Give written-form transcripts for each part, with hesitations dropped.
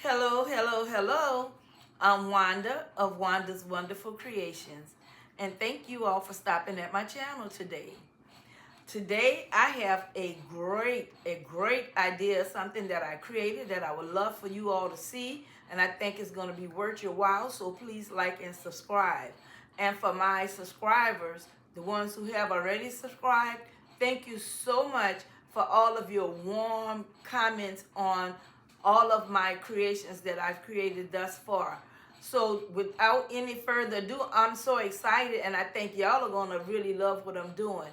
Hello, hello, hello. I'm Wanda of Wanda's Wonderful Creations, and thank you all for stopping at my channel today. Today I have a great idea, something that I created that I would love for you all to see, and I think it's going to be worth your while, so please like and subscribe. And for my subscribers, the ones who have already subscribed, thank you so much for all of your warm comments on all of my creations that I've created thus far. So without any further ado, I'm so excited, and I think y'all are going to really love what I'm doing.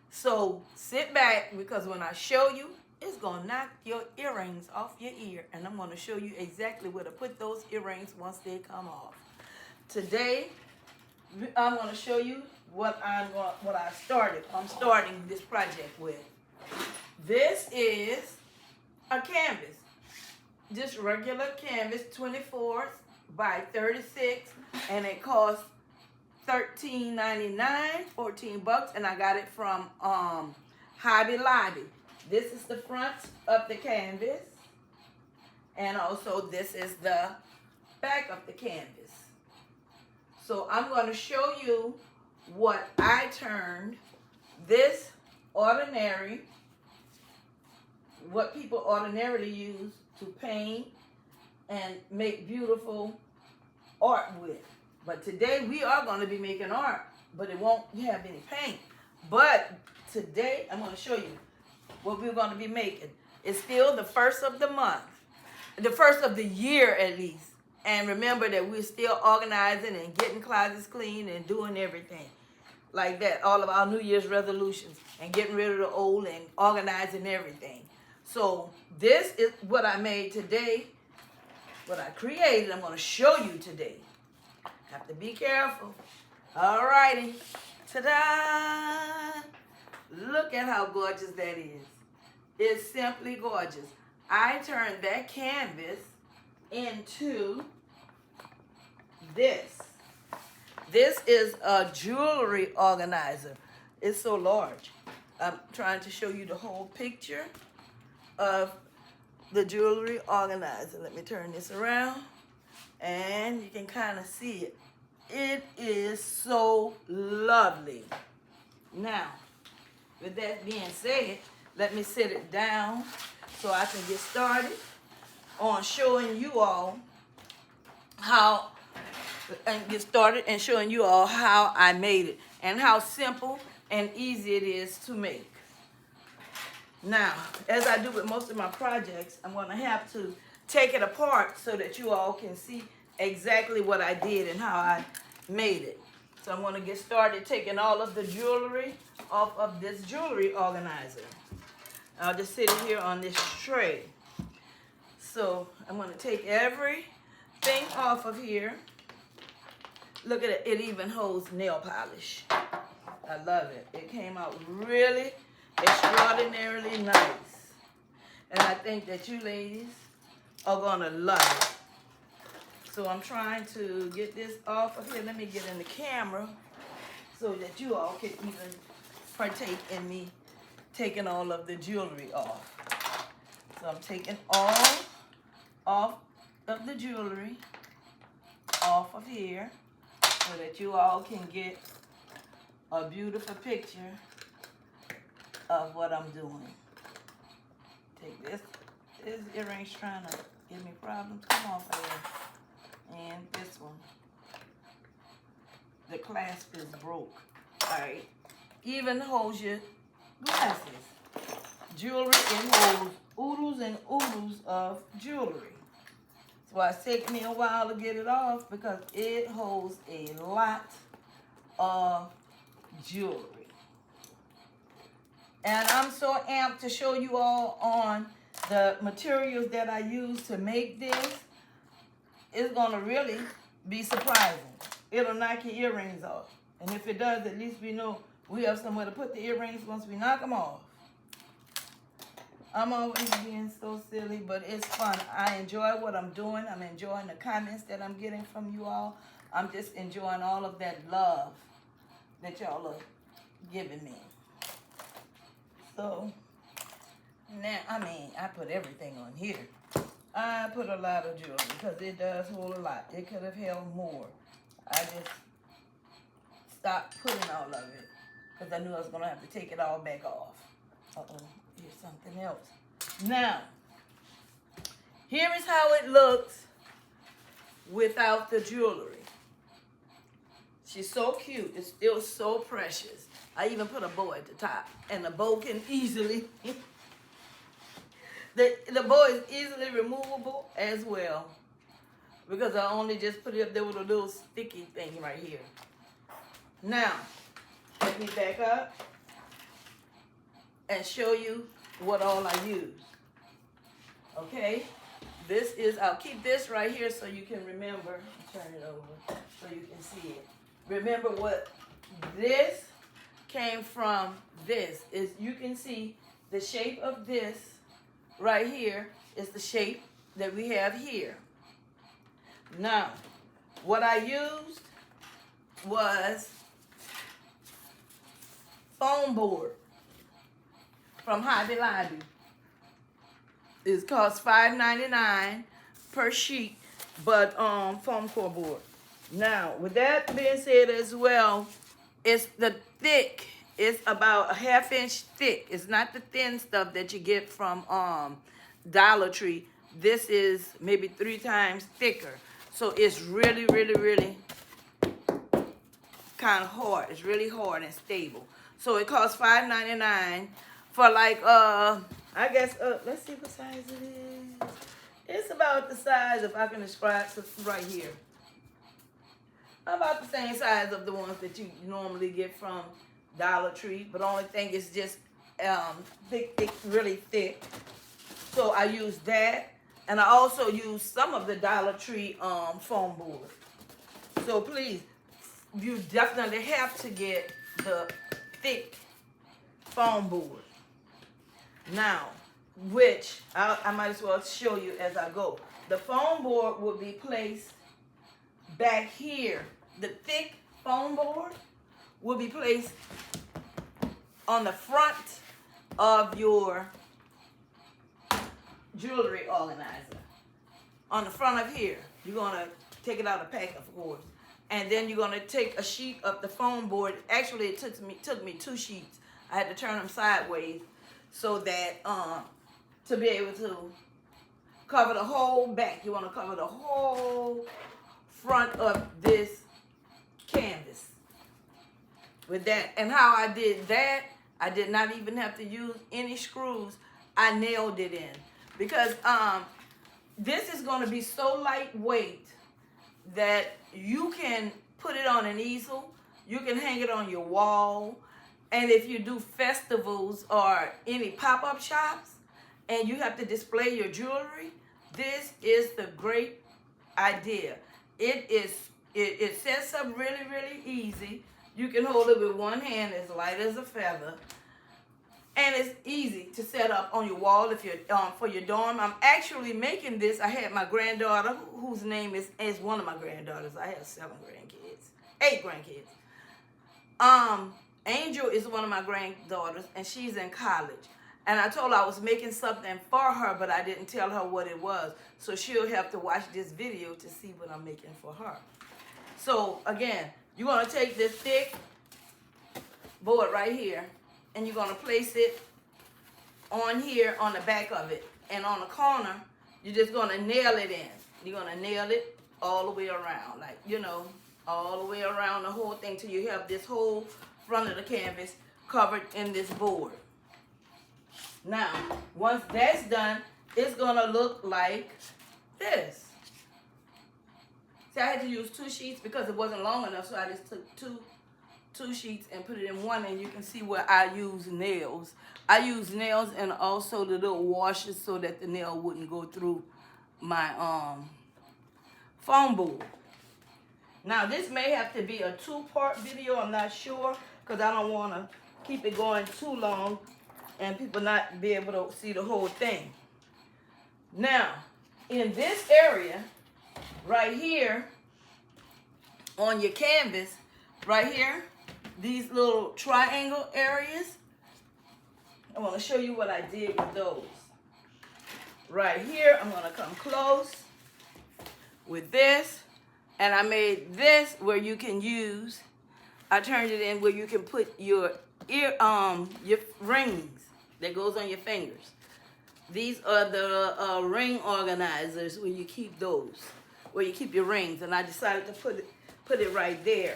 So sit back, because when I show you, it's going to knock your earrings off your ear, and I'm going to show you exactly where to put those earrings once they come off. Today, I'm going to show you what I'm starting this project with. This is a canvas. Just regular canvas, 24 by 36, and it costs $13.99, 14 bucks, and I got it from Hobby Lobby. This is the front of the canvas, and also this is the back of the canvas. So I'm going to show you what I turned this ordinary, what people ordinarily use to paint and make beautiful art with. But today we are going to be making art, but it won't have any paint. But today I'm going to show you what we're going to be making. It's still the first of the month, the first of the year at least. And remember that we're still organizing and getting closets clean and doing everything like that. All of our New Year's resolutions and getting rid of the old and organizing everything. So this is what I made today, what I created. I'm going to show you today. Have to be careful. All righty. Ta-da! Look at how gorgeous that is. It's simply gorgeous. I turned that canvas into this. This is a jewelry organizer. It's so large. I'm trying to show you the whole picture of the jewelry organizer. Let me turn this around, and you can kind of see it. It is so lovely. Now, with that being said, let me set it down so I can get started on showing you all how I made it and how simple and easy it is to make. Now, as I do with most of my projects, I'm going to have to take it apart so that you all can see exactly what I did and how I made it. So I'm going to get started taking all of the jewelry off of this jewelry organizer. I'll just sit it here on this tray. So I'm going to take everything off of here. Look at it. It even holds nail polish. I love it. It came out really extraordinarily nice. And I think that you ladies are going to love it. So I'm trying to get this off of here. Let me get in the camera so that you all can even partake in me taking all of the jewelry off. So I'm taking all off of the jewelry off of here so that you all can get a beautiful picture of what I'm doing. Take this earring's trying to give me problems. Come off of there. And this one. The clasp is broke. Alright. Even holds your glasses. Jewelry, it holds oodles and oodles of jewelry. So it's taken me a while to get it off because it holds a lot of jewelry. And I'm so amped to show you all on the materials that I use to make this. It's going to really be surprising. It'll knock your earrings off. And if it does, at least we know we have somewhere to put the earrings once we knock them off. I'm always being so silly, but it's fun. I enjoy what I'm doing. I'm enjoying the comments that I'm getting from you all. I'm just enjoying all of that love that y'all are giving me. So, now, I put everything on here. I put a lot of jewelry because it does hold a lot. It could have held more. I just stopped putting all of it because I knew I was going to have to take it all back off. Uh-oh, here's something else. Now, here is how it looks without the jewelry. She's so cute. It's still so precious. I even put a bow at the top, and the bow can easily, the bow is easily removable as well, because I only just put it up there with a little sticky thing right here. Now, let me back up and show you what all I use. Okay, this is, I'll keep this right here so you can remember. Turn it over so you can see it. Remember what this came from. This is, you can see the shape of this right here is the shape that we have here. Now, what I used was foam board from Hobby Lobby. It costs $5.99 per sheet, but foam core board. Now, with that being said as well, it's the thick. It's about a ½ inch thick. It's not the thin stuff that you get from Dollar Tree. This is maybe 3 times thicker. So it's really, really, really kind of hard. It's really hard and stable. So it costs $5.99 for like, I guess, let's see what size it is. It's about the size, if I can describe it, right here. About the same size of the ones that you normally get from Dollar Tree, but the only thing is just thick, really thick. So I use that, and I also use some of the Dollar Tree foam board. So please, you definitely have to get the thick foam board. Now, which I might as well show you as I go. The foam board will be placed back here. The thick foam board will be placed on the front of your jewelry organizer. On the front of here, you're gonna take it out of the pack, of course, and then you're gonna take a sheet of the foam board. Actually, it took me 2 sheets. I had to turn them sideways so that to be able to cover the whole back. You want to cover the whole front of this canvas with that. And how I did that, I did not even have to use any screws. I nailed it in, because this is going to be so lightweight that you can put it on an easel, you can hang it on your wall, and if you do festivals or any pop-up shops and you have to display your jewelry, this is the great idea. It sets up really, really easy. You can hold it with one hand, as light as a feather. And it's easy to set up on your wall if you're for your dorm. I'm actually making this. I had my granddaughter, whose name is one of my granddaughters. I have 8 grandkids. Angel is one of my granddaughters, and she's in college. And I told her I was making something for her, but I didn't tell her what it was. So she'll have to watch this video to see what I'm making for her. So again, you're going to take this thick board right here, and you're going to place it on here on the back of it. And on the corner, you're just going to nail it in. You're going to nail it all the way around, like, you know, all the way around the whole thing till you have this whole front of the canvas covered in this board. Now, once that's done, it's going to look like this. See, I had to use 2 sheets because it wasn't long enough, so I just took two sheets and put it in one, and you can see where I use nails. I use nails and also the little washers so that the nail wouldn't go through my foam board. Now, this may have to be a 2-part video. I'm not sure, because I don't want to keep it going too long and people not be able to see the whole thing. Now, in this area, right here, on your canvas, right here, these little triangle areas, I want to show you what I did with those. right here, I'm gonna come close with this. And I made this where you can use, I turned it in where you can put your your rings that goes on your fingers. These are the ring organizers where you keep those, where you keep your rings. And I decided to put it right there.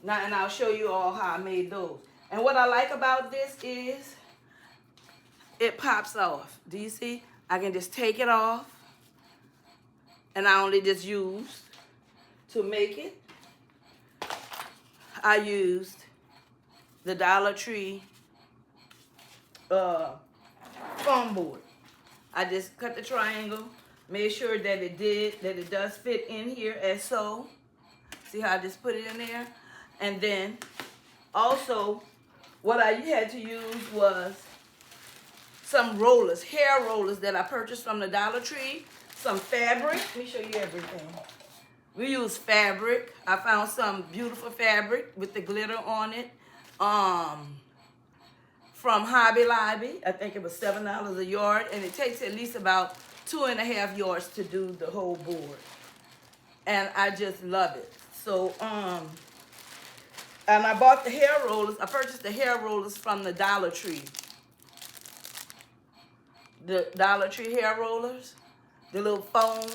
Now, and I'll show you all how I made those. And what I like about this is it pops off. Do you see? I can just take it off. And I only just used to make it. I used the Dollar Tree foam board. I just cut the triangle, made sure that it does fit in here as so. See how I just put it in there? And then also what I had to use was some rollers, hair rollers that I purchased from the Dollar Tree, some fabric. Let me show you everything. We use fabric. I found some beautiful fabric with the glitter on it. From Hobby Lobby. I think it was $7 a yard, and it takes at least about 2.5 yards to do the whole board. And I just love it. So, and I bought the hair rollers. I purchased the hair rollers from the Dollar Tree. The Dollar Tree hair rollers, the little foam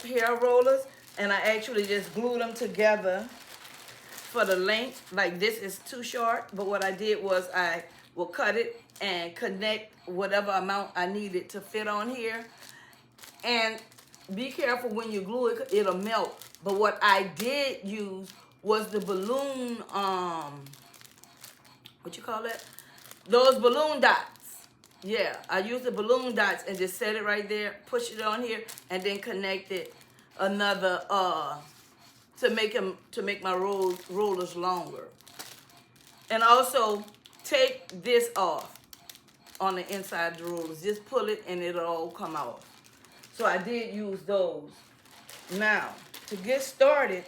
hair rollers, and I actually just glued them together for the length. Like this is too short, but what I did was I will cut it and connect whatever amount I needed to fit on here. And be careful when you glue it, it'll melt. But what I did use was the balloon, what you call that? Those balloon dots. Yeah, I used the balloon dots and just set it right there, push it on here, and then connect it another, to make my rollers longer. And also, take this off on the inside of the rollers. Just pull it and it'll all come off. So I did use those. Now, to get started,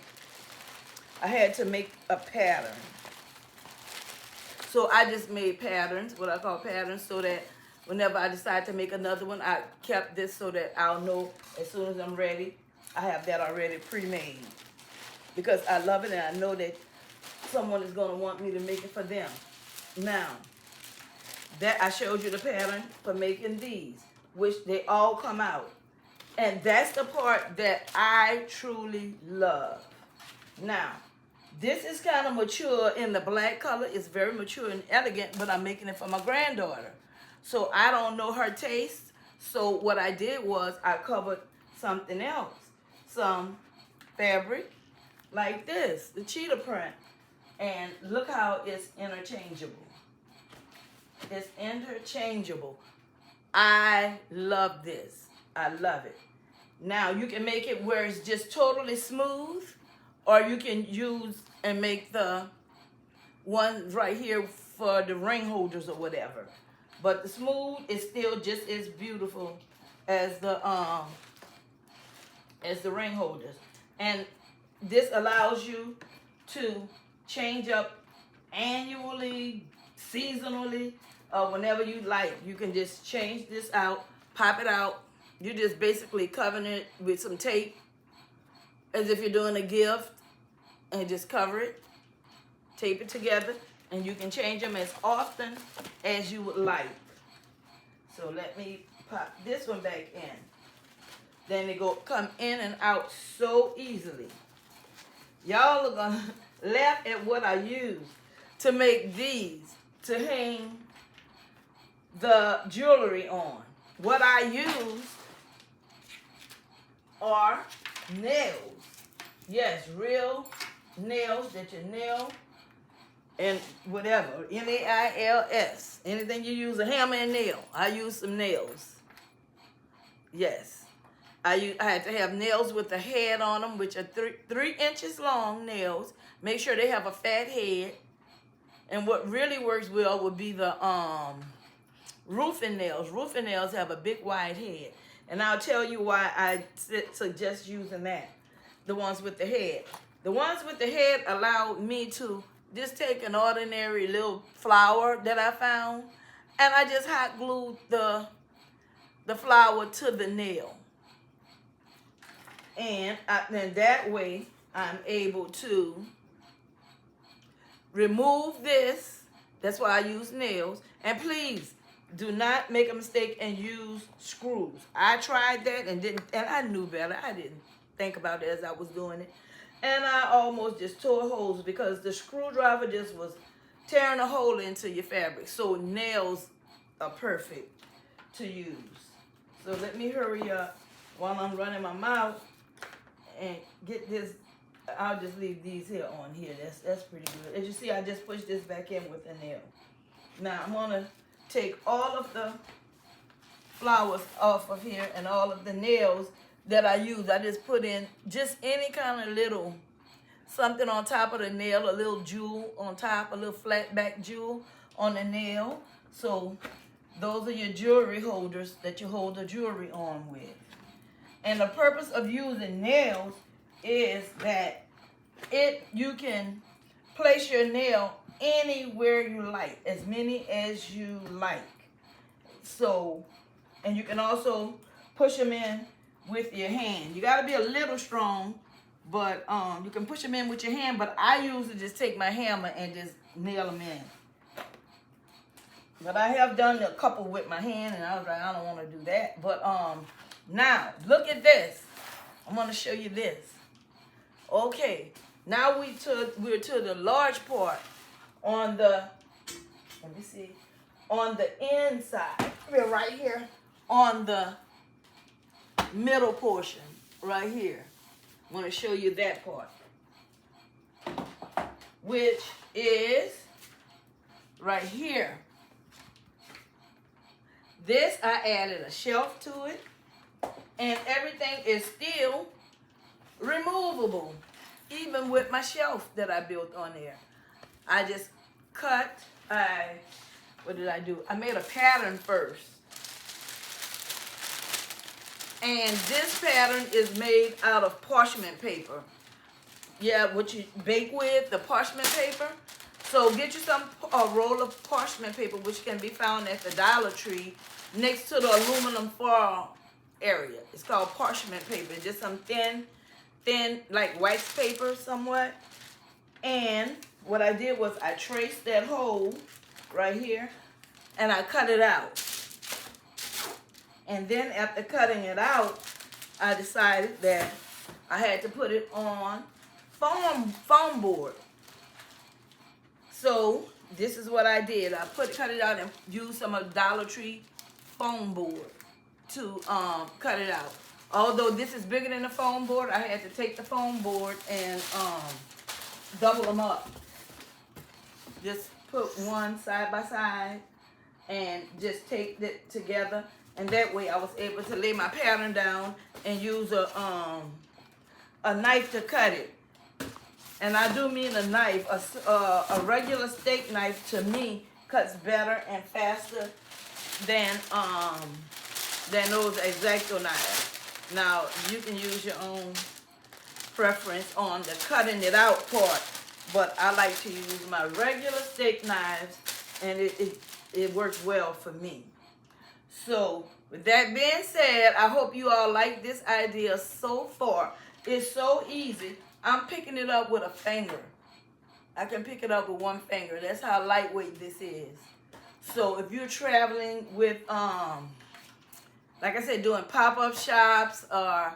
I had to make a pattern. So I just made patterns, what I call patterns, so that whenever I decide to make another one, I kept this so that I'll know as soon as I'm ready, I have that already pre-made. Because I love it and I know that someone is going to want me to make it for them. Now, that I showed you the pattern for making these, which they all come out. And that's the part that I truly love. Now, this is kind of mature in the black color. It's very mature and elegant, but I'm making it for my granddaughter. So I don't know her taste. So what I did was I covered something else. Some fabric like this, the cheetah print. And look how it's interchangeable. It's interchangeable. I love this. I love it. Now you can make it where it's just totally smooth, or you can use and make the ones right here for the ring holders or whatever. But the smooth is still just as beautiful as the ring holders. And this allows you to change up annually, seasonally, whenever you like. You can just change this out, pop it out. You just basically covering it with some tape as if you're doing a gift, and just cover it, tape it together, and you can change them as often as you would like. So let me pop this one back in. Then they come in and out so easily. Y'all are gonna laugh at what I use to make these, to hang the jewelry on. What I use are nails. Yes, real nails that you nail and whatever, Nails. Anything you use, a hammer and nail. I use some nails. Yes. I had to have nails with a head on them, which are 3 inches long nails. Make sure they have a fat head. And what really works well would be the roofing nails. Roofing nails have a big wide head. And I'll tell you why I suggest using that. The ones with the head. The ones with the head allowed me to just take an ordinary little flower that I found, and I just hot glued the the flour to the nail. And then that way I'm able to remove this. That's why I use nails. And please do not make a mistake and use screws. I tried that and I knew better. I didn't think about it as I was doing it. And I almost just tore holes because the screwdriver just was tearing a hole into your fabric. So nails are perfect to use. So let me hurry up while I'm running my mouth and get this. I'll just leave these here on here. That's pretty good. As you see, I just pushed this back in with a nail. Now I'm gonna take all of the flowers off of here and all of the nails that I use. I just put in just any kind of little something on top of the nail, a little jewel on top, a little flat back jewel on the nail. So those are your jewelry holders that you hold the jewelry on with. And the purpose of using nails is that you can place your nail anywhere you like, as many as you like. So, and you can also push them in with your hand. You got to be a little strong, but you can push them in with your hand, but I usually just take my hammer and just nail them in. But I have done a couple with my hand, and I was like, I don't want to do that. But now, look at this. I'm going to show you this. Okay, now we're to the large part on the, let me see, on the inside. We're right here on the middle portion, right here. I'm going to show you that part, which is right here. This, I added a shelf to it, and everything is still removable, even with my shelf that I built on there. I just cut, what did I do? I made a pattern first. And this pattern is made out of parchment paper. Yeah, what you bake with, the parchment paper. So get you a roll of parchment paper, which can be found at the Dollar Tree next to the aluminum foil area. It's called parchment paper. Just some thin, like wax paper somewhat. And what I did was I traced that hole right here and I cut it out. And then after cutting it out, I decided that I had to put it on foam board. So this is what I did. I cut it out and used some of the Dollar Tree foam board to cut it out. Although this is bigger than the foam board, I had to take the foam board and double them up. Just put one side by side and just take it together. And that way I was able to lay my pattern down and use a knife to cut it. And I do mean a knife. A regular steak knife, to me, cuts better and faster than those X-Acto knives. Now, you can use your own preference on the cutting it out part, but I like to use my regular steak knives, and it works well for me. So, with that being said, I hope you all like this idea so far. It's so easy. I'm picking it up with a finger. I can pick it up with one finger. That's how lightweight this is. So if you're traveling with, like I said, doing pop-up shops or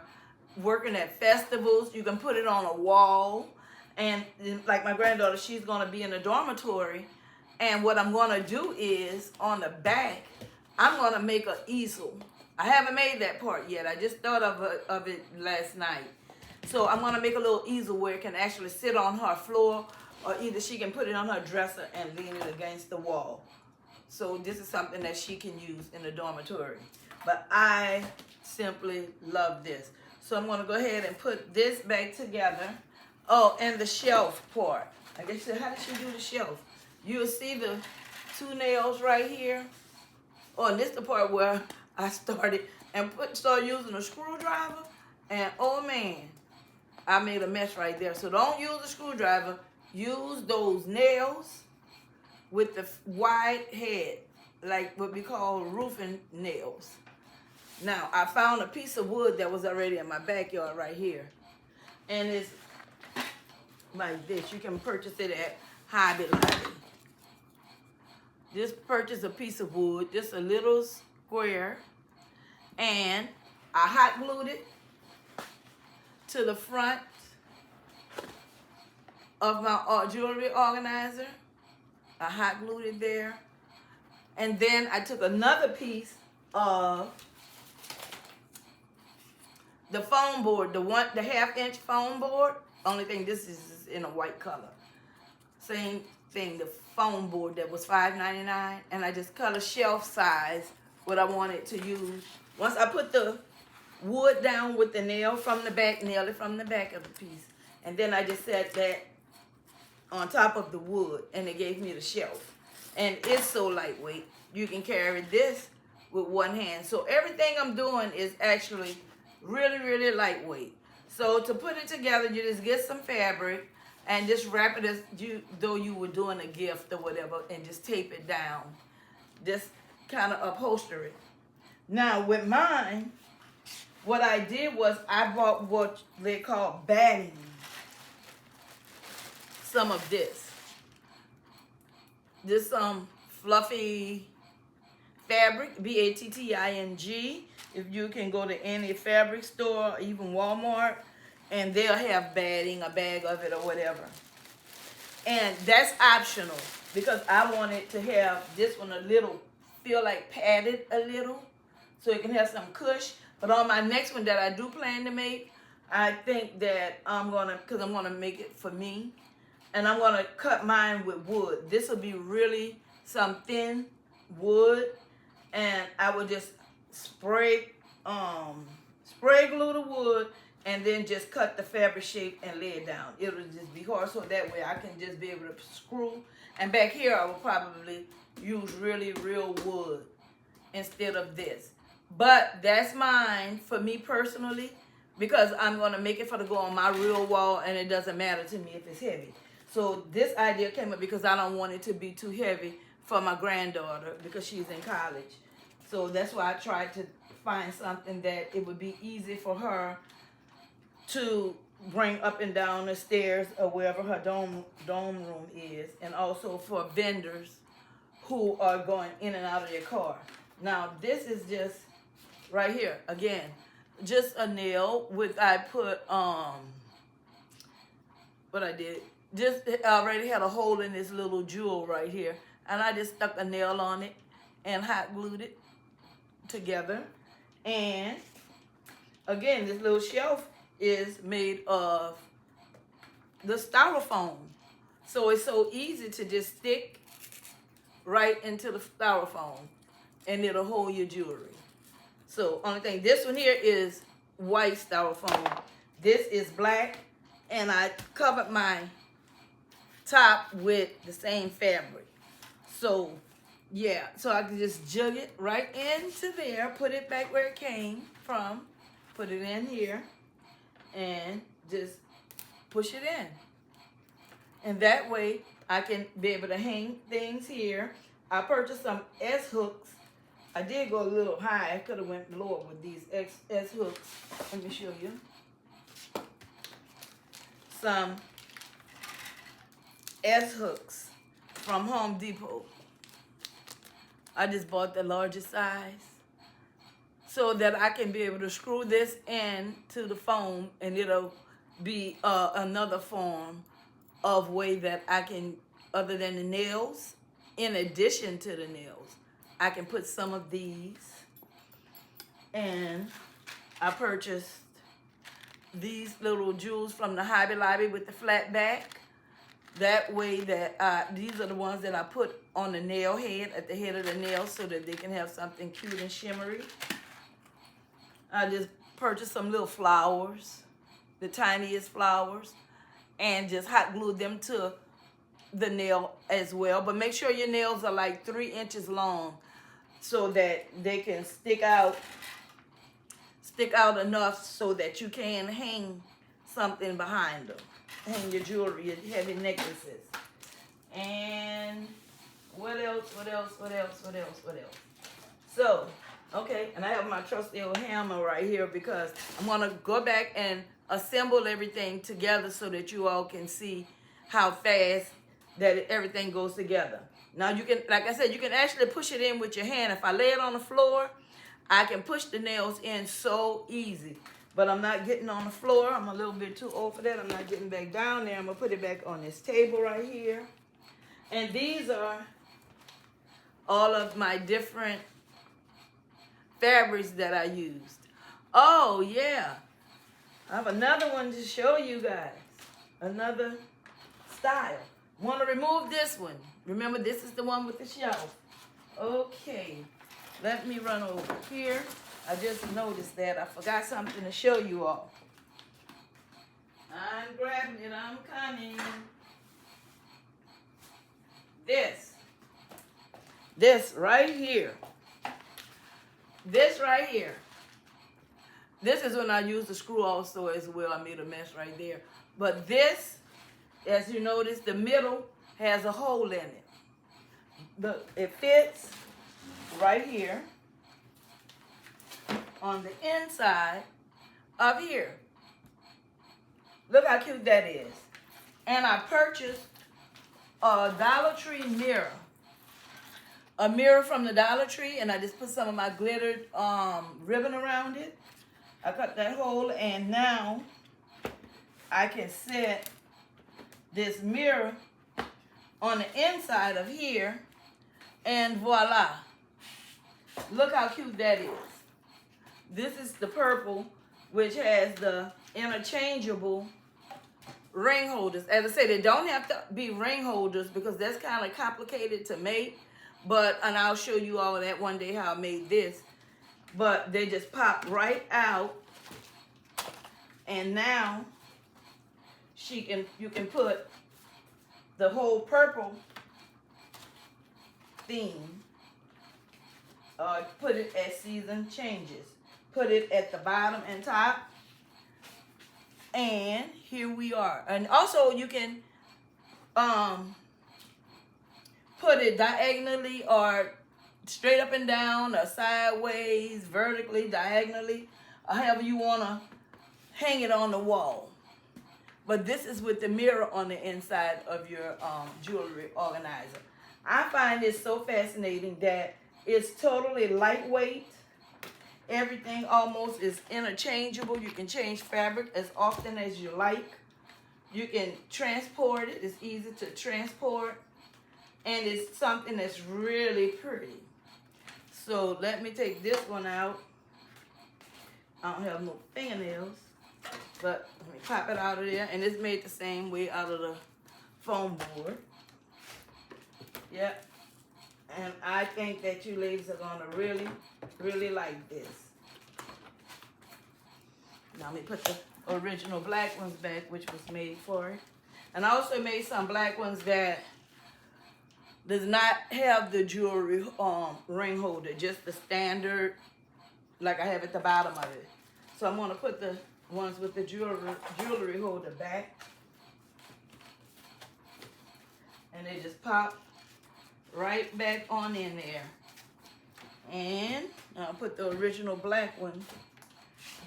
working at festivals, you can put it on a wall. And like my granddaughter, she's going to be in a dormitory. And what I'm going to do is, on the back, I'm going to make an easel. I haven't made that part yet. I just thought of it last night. So I'm going to make a little easel where it can actually sit on her floor, or either she can put it on her dresser and lean it against the wall. So this is something that she can use in the dormitory. But I simply love this. So I'm going to go ahead and put this back together. Oh, and the shelf part. I guess, how did she do the shelf? You'll see the two nails right here. Oh, and this is the part where I started and started using a screwdriver. And oh man, I made a mess right there. So don't use a screwdriver. Use those nails with the wide head, like what we call roofing nails. Now, I found a piece of wood that was already in my backyard right here. And it's like this. You can purchase it at Hobby Lobby. Just purchase a piece of wood, just a little square. And I hot glued it to the front of my jewelry organizer. I hot glued it there. And then I took another piece of the foam board, the 1.5-inch foam board. Only thing, this is in a white color. Same thing, the foam board that was $5.99, and I just cut a shelf size what I wanted to use. Once I put the wood down with the nail from the back, nail it from the back of the piece, and then I just set that on top of the wood, and it gave me the shelf. And it's so lightweight, you can carry this with one hand. So everything I'm doing is actually really, really lightweight. So to put it together, you just get some fabric and just wrap it as though you were doing a gift or whatever, and just tape it down. Just kind of upholster it. Now with mine, what I did was I bought what they call batting. Some of this. This fluffy fabric, B-A-T-T-I-N-G. If you can go to any fabric store, even Walmart, and they'll have batting, a bag of it or whatever. And that's optional because I wanted to have this one a little, feel like padded a little, so it can have some cush. But on my next one that I do plan to make, I think that because I'm gonna make it for me, and I'm gonna cut mine with wood. This will be really some thin wood, and I will just spray glue the wood and then just cut the fabric shape and lay it down. It'll just be hard, so that way I can just be able to screw. And back here I will probably use really real wood instead of this. But that's mine for me personally, because I'm gonna make it for to go on my real wall, and it doesn't matter to me if it's heavy. So this idea came up because I don't want it to be too heavy for my granddaughter because she's in college. So that's why I tried to find something that it would be easy for her to bring up and down the stairs or wherever her dome room is, and also for vendors who are going in and out of their car. Now this is just right here again, just a nail with I put what I did. Just I already had a hole in this little jewel right here, and I just stuck a nail on it and hot glued it together. And again, this little shelf is made of the styrofoam, so it's so easy to just stick right into the styrofoam and it'll hold your jewelry. So only thing, this one here is white styrofoam, this is black, and I covered my top with the same fabric. So yeah, so I can just jug it right into there, put it back where it came from, put it in here, and just push it in. And that way I can be able to hang things here. I purchased some S hooks. I did go a little high. I could have went lower with these S hooks. Let me show you. Some S hooks from Home Depot. I just bought the largest size so that I can be able to screw this in to the foam, and it'll be another form of way that I can, other than the nails, in addition to the nails, I can put some of these. And I purchased these little jewels from the Hobby Lobby with the flat back. That way that these are the ones that I put on the nail head, at the head of the nail, so that they can have something cute and shimmery. I just purchased some little flowers, the tiniest flowers, and just hot glued them to the nail as well. But make sure your nails are like 3 inches long so that they can stick out enough so that you can hang something behind them. Hang your jewelry, your heavy necklaces. And what else? So Okay, and I have my trusty old hammer right here because I'm gonna go back and assemble everything together so that you all can see how fast that everything goes together. Now you can, like I said, you can actually push it in with your hand. If I lay it on the floor, I can push the nails in so easy. But I'm not getting on the floor. I'm a little bit too old for that. I'm not getting back down there. I'm gonna put it back on this table right here. And these are all of my different fabrics that I used. Oh yeah, I have another one to show you guys. Another style. Want to remove this one. Remember, this is the one with the shelf. Okay, let me run over here. I just noticed that I forgot something to show you all. I'm grabbing it, I'm coming. This right here. This right here. This is when I use the screw also as well. I made a mess right there. But this, as you notice, the middle has a hole in it. It fits right here on the inside of here. Look how cute that is. And I purchased a Dollar Tree mirror. A mirror from the Dollar Tree, and I just put some of my glittered ribbon around it. I cut that hole, and now I can set this mirror on the inside of here, and voila. Look how cute that is. This is the purple, which has the interchangeable ring holders. As I said, they don't have to be ring holders because that's kind of complicated to make. And I'll show you all of that one day how I made this. But they just pop right out. And now you can put the whole purple theme. Put it as season changes. Put it at the bottom and top. And here we are. And also you can put it diagonally or straight up and down or sideways, vertically, diagonally, or however you want to hang it on the wall. But this is with the mirror on the inside of your jewelry organizer. I find it so fascinating that it's totally lightweight. Everything almost is interchangeable. You can change fabric as often as you like. You can transport it. It's easy to transport. And it's something that's really pretty. So let me take this one out. I don't have no fingernails, but let me pop it out of there. And it's made the same way out of the foam board. Yep. And I think that you ladies are gonna really, really like this. Now let me put the original black ones back, which was made for it. And I also made some black ones that does not have the jewelry ring holder, just the standard, like I have at the bottom of it. So I'm gonna put the ones with the jewelry holder back, and they just pop right back on in there. And I'll put the original black one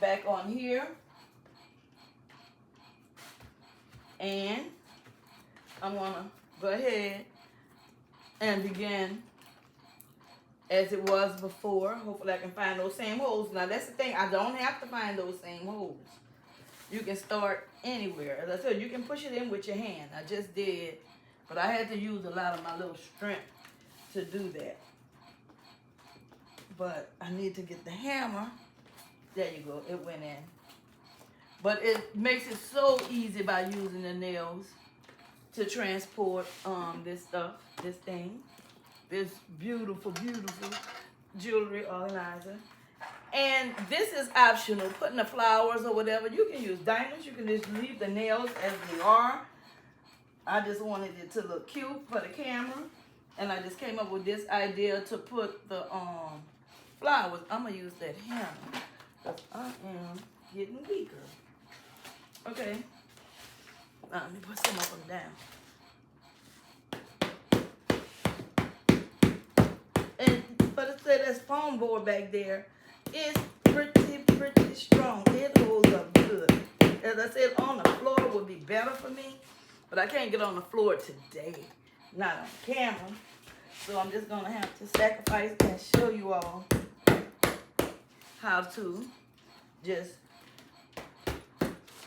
back on here, and I'm gonna go ahead and begin as it was before. Hopefully I can find those same holes. Now that's the thing, I don't have to find those same holes. You can start anywhere. As I said, you can push it in with your hand. I just did, but I had to use a lot of my little strength to do that. But I need to get the hammer. There you go, it went in. But it makes it so easy by using the nails to transport this stuff, this thing, this beautiful, beautiful jewelry organizer. And this is optional, putting the flowers or whatever. You can use diamonds, you can just leave the nails as they are. I just wanted it to look cute for the camera. And I just came up with this idea to put the flowers. I'm gonna use that hammer because I am getting weaker. Okay. Let me put some of them down. And but it's say that's foam board back there is pretty strong. It holds up good. As I said, on the floor would be better for me, but I can't get on the floor today, not on camera. So I'm just gonna have to sacrifice and show you all how to just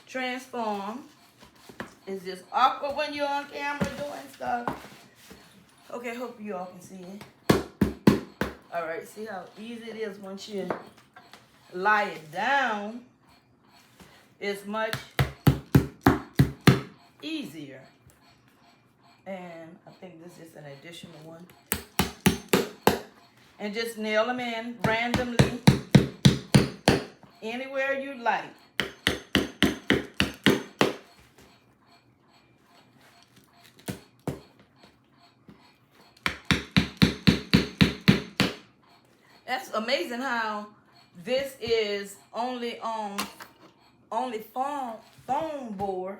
transform. It's just awkward when you're on camera doing stuff. Okay, hope you all can see it. All right, see how easy it is once you lie it down. It's much easier. And I think this is an additional one. And just nail them in randomly anywhere you like. That's amazing how this is only foam board,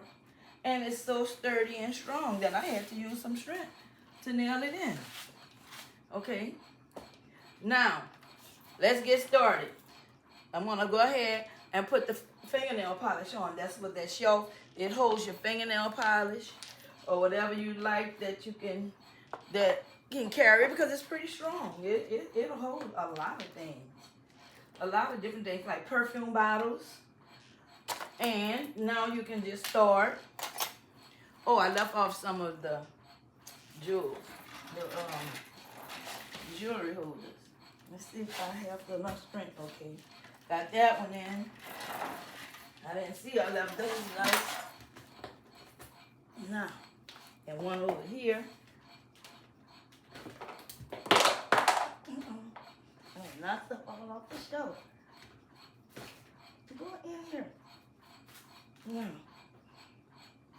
and it's so sturdy and strong that I had to use some strength to nail it in. Okay, now let's get started. I'm gonna go ahead and put the fingernail polish on. That's what that shelf, it holds your fingernail polish or whatever you like that you can carry it, because it's pretty strong. It'll hold a lot of things, a lot of different things like perfume bottles. And now you can just start. Oh, I left off some of the jewelry holders. Let's see if I have enough strength. Okay, got that one in. I didn't see I left those nice. Now, and one over here. I knocked stuff all off the shelf. Go in here. Now,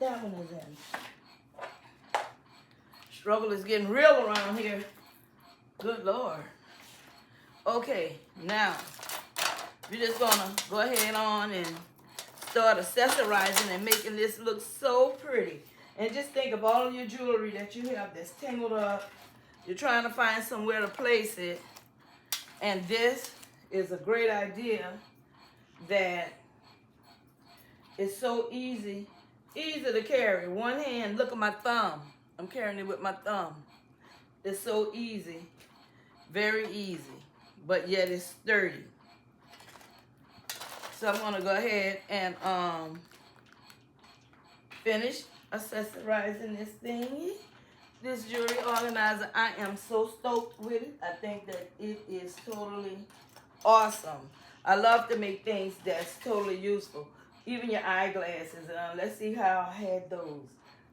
that one is in. Struggle is getting real around here. Good Lord. Okay, now, you're just gonna go ahead on and start accessorizing and making this look so pretty. And just think of all of your jewelry that you have that's tangled up. You're trying to find somewhere to place it. And this is a great idea that is so easy to carry. One hand, look at my thumb. I'm carrying it with my thumb. It's so easy, very easy, but yet it's sturdy. So I'm gonna go ahead and finish accessorizing this thingy. This jewelry organizer, I am so stoked with it. I think that it is totally awesome. I love to make things that's totally useful. Even your eyeglasses. Let's see how I had those.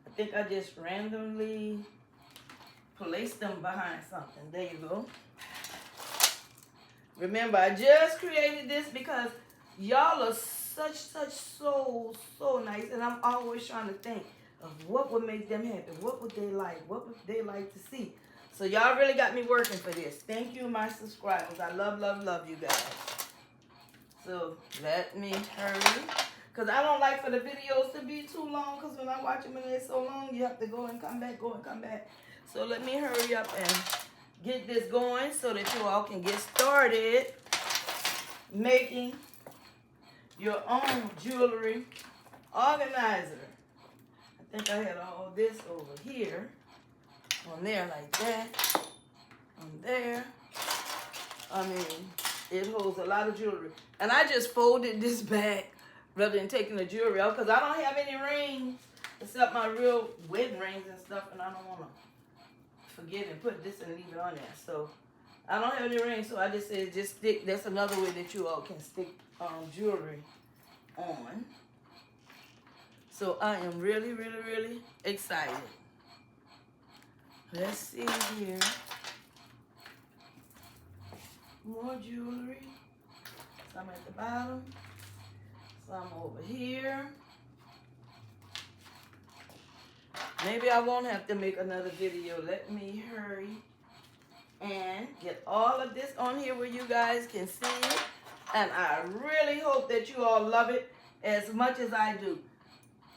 I think I just randomly placed them behind something. There you go. Remember, I just created this because y'all are so nice, and I'm always trying to think of what would make them happy. What would they like? What would they like to see? So y'all really got me working for this. Thank you, my subscribers. I love you guys. So let me hurry, because I don't like for the videos to be too long, because when I watch them and they're so long, you have to go and come back, So let me hurry up and get this going so that you all can get started making your own jewelry organizer. I think I had all this over here, on there like that, on there. I mean, it holds a lot of jewelry. And I just folded this back rather than taking the jewelry out, because I don't have any rings except my real wedding rings and stuff, and I don't want to forget and put this and leave it on there. So I don't have any rings, so I just said just stick. That's another way that you all can stick jewelry on. So I am really excited. Let's see here. More jewelry. Some at the bottom. Some over here. Maybe I won't have to make another video. Let me hurry and get all of this on here where you guys can see it. And I really hope that you all love it as much as I do.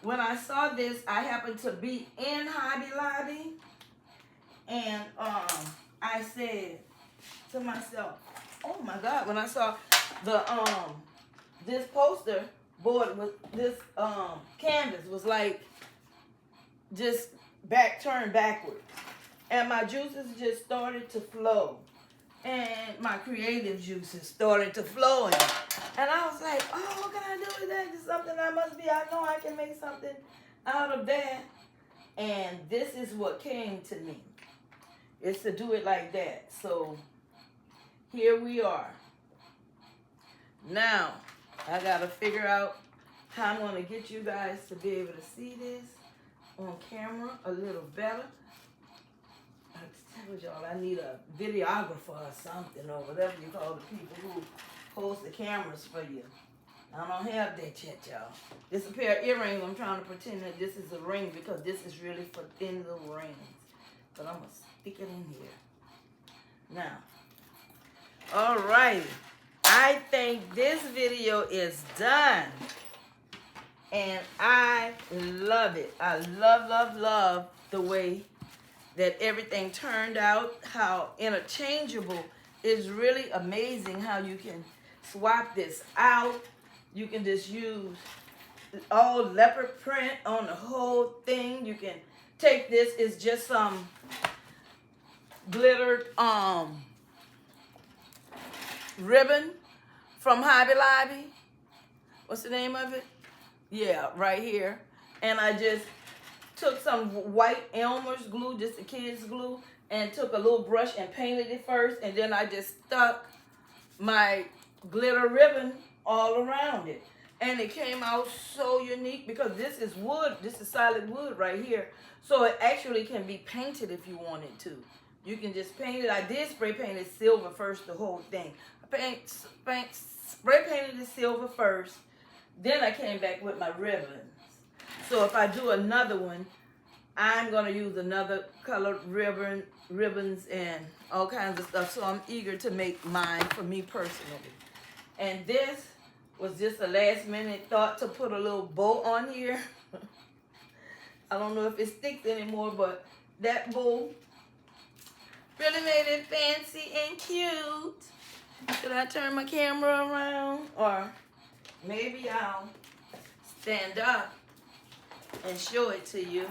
When I saw this, I happened to be in Hobby Lobby, and I said, to myself, oh my God, when I saw the this poster board with this canvas was like just turned backwards. And my juices just started to flow. And my creative juices started to flow. And I was like, oh, what can I do with that? It's something I know I can make something out of that. And this is what came to me. It's to do it like that. So here we are. Now, I got to figure out how I'm going to get you guys to be able to see this on camera a little better. I told y'all I need a videographer or something, or whatever you call the people who holds the cameras for you. I don't have that yet, y'all. This is a pair of earrings. I'm trying to pretend that this is a ring because this is really for thin little rings. But I'm going to stick it in here. Now, all right. I think this video is done. And I love it. I love the way that everything turned out, how interchangeable. It's really amazing how you can swap this out. You can just use all leopard print on the whole thing. You can take this, it's just some glittered ribbon from Hobby Lobby. What's the name of it? Yeah, right here. And I just took some white Elmer's glue, just the kids' glue, and took a little brush and painted it first, and then I just stuck my glitter ribbon all around it. And it came out so unique because this is wood, this is solid wood right here. So it actually can be painted if you wanted to. You can just paint it. I did spray paint it silver first, the whole thing. I spray painted it silver first, then I came back with my ribbons. So if I do another one, I'm going to use another colored ribbons and all kinds of stuff. So I'm eager to make mine for me personally. And this was just a last minute thought to put a little bow on here. I don't know if it sticks anymore, but that bow really made it fancy and cute. Should I turn my camera around? Or maybe I'll stand up and show it to you.